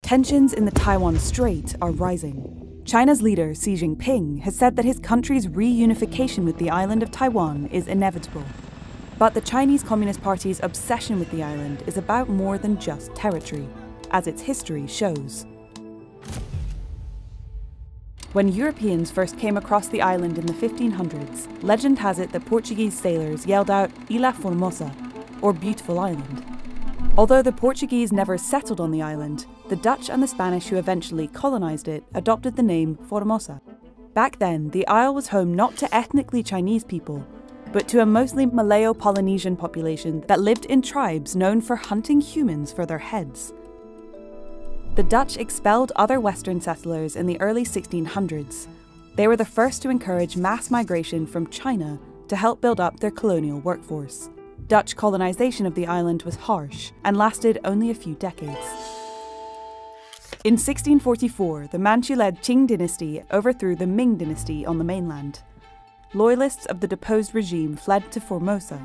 Tensions in the Taiwan Strait are rising. China's leader, Xi Jinping, has said that his country's reunification with the island of Taiwan is inevitable. But the Chinese Communist Party's obsession with the island is about more than just territory, as its history shows. When Europeans first came across the island in the 1500s, legend has it that Portuguese sailors yelled out "Ilha Formosa," or Beautiful Island. Although the Portuguese never settled on the island, the Dutch and the Spanish who eventually colonized it adopted the name Formosa. Back then, the isle was home not to ethnically Chinese people, but to a mostly Malayo-Polynesian population that lived in tribes known for hunting humans for their heads. The Dutch expelled other Western settlers in the early 1600s. They were the first to encourage mass migration from China to help build up their colonial workforce. Dutch colonization of the island was harsh and lasted only a few decades. In 1644, the Manchu-led Qing dynasty overthrew the Ming dynasty on the mainland. Loyalists of the deposed regime fled to Formosa.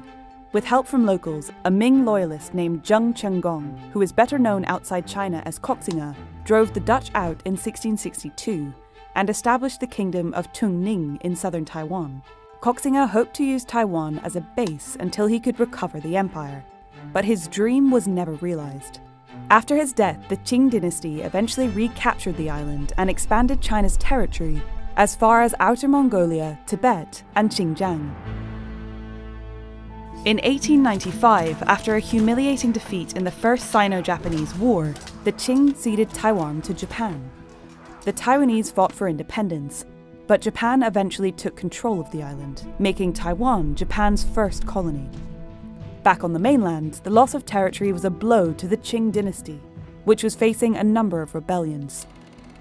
With help from locals, a Ming loyalist named Ching Jang, who is better known outside China as Koxinga, drove the Dutch out in 1662 and established the kingdom of Tungning in southern Taiwan. Koxinga hoped to use Taiwan as a base until he could recover the empire, but his dream was never realized. After his death, the Qing dynasty eventually recaptured the island and expanded China's territory as far as Outer Mongolia, Tibet, and Ching Jang. In 1895, after a humiliating defeat in the First Sino-Japanese War, the Qing ceded Taiwan to Japan. The Taiwanese fought for independence, but Japan eventually took control of the island, making Taiwan Japan's first colony. Back on the mainland, the loss of territory was a blow to the Qing dynasty, which was facing a number of rebellions.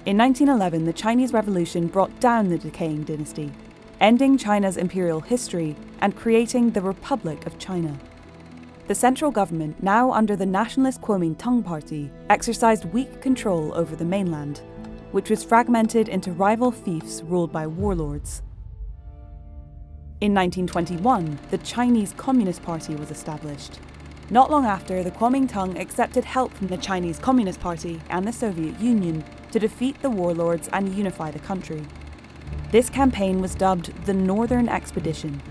In 1911, the Chinese Revolution brought down the decaying dynasty, ending China's imperial history and creating the Republic of China. The central government, now under the nationalist Kuomintang party, exercised weak control over the mainland, which was fragmented into rival fiefs ruled by warlords. In 1921, the Chinese Communist Party was established. Not long after, the Kuomintang accepted help from the Chinese Communist Party and the Soviet Union to defeat the warlords and unify the country. This campaign was dubbed the Northern Expedition.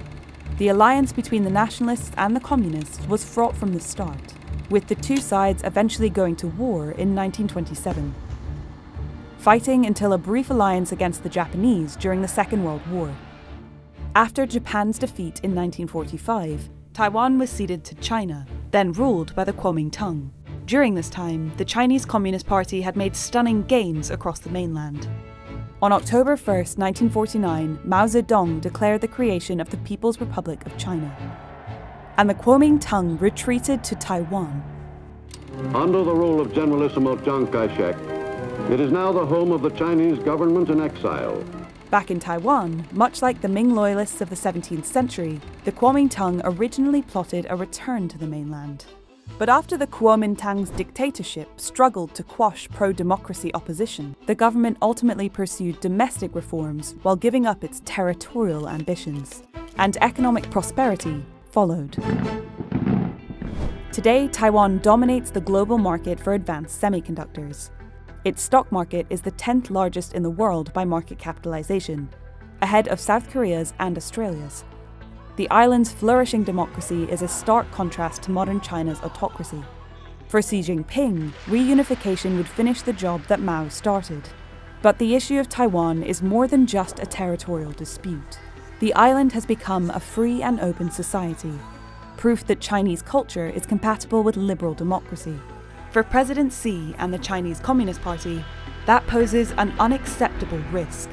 The alliance between the nationalists and the communists was fraught from the start, with the two sides eventually going to war in 1927. Fighting until a brief alliance against the Japanese during the Second World War. After Japan's defeat in 1945, Taiwan was ceded to China, then ruled by the Kuomintang. During this time, the Chinese Communist Party had made stunning gains across the mainland. On October 1, 1949, Mao Zedong declared the creation of the People's Republic of China. And the Kuomintang retreated to Taiwan. Under the rule of Generalissimo Chiang Kai-shek, it is now the home of the Chinese government in exile. Back in Taiwan, much like the Ming loyalists of the 17th century, the Kuomintang originally plotted a return to the mainland. But after the Kuomintang's dictatorship struggled to quash pro-democracy opposition, the government ultimately pursued domestic reforms while giving up its territorial ambitions. And economic prosperity followed. Today, Taiwan dominates the global market for advanced semiconductors. Its stock market is the 10th largest in the world by market capitalization, ahead of South Korea's and Australia's. The island's flourishing democracy is a stark contrast to modern China's autocracy. For Xi Jinping, reunification would finish the job that Mao started. But the issue of Taiwan is more than just a territorial dispute. The island has become a free and open society, proof that Chinese culture is compatible with liberal democracy. For President Xi and the Chinese Communist Party, that poses an unacceptable risk.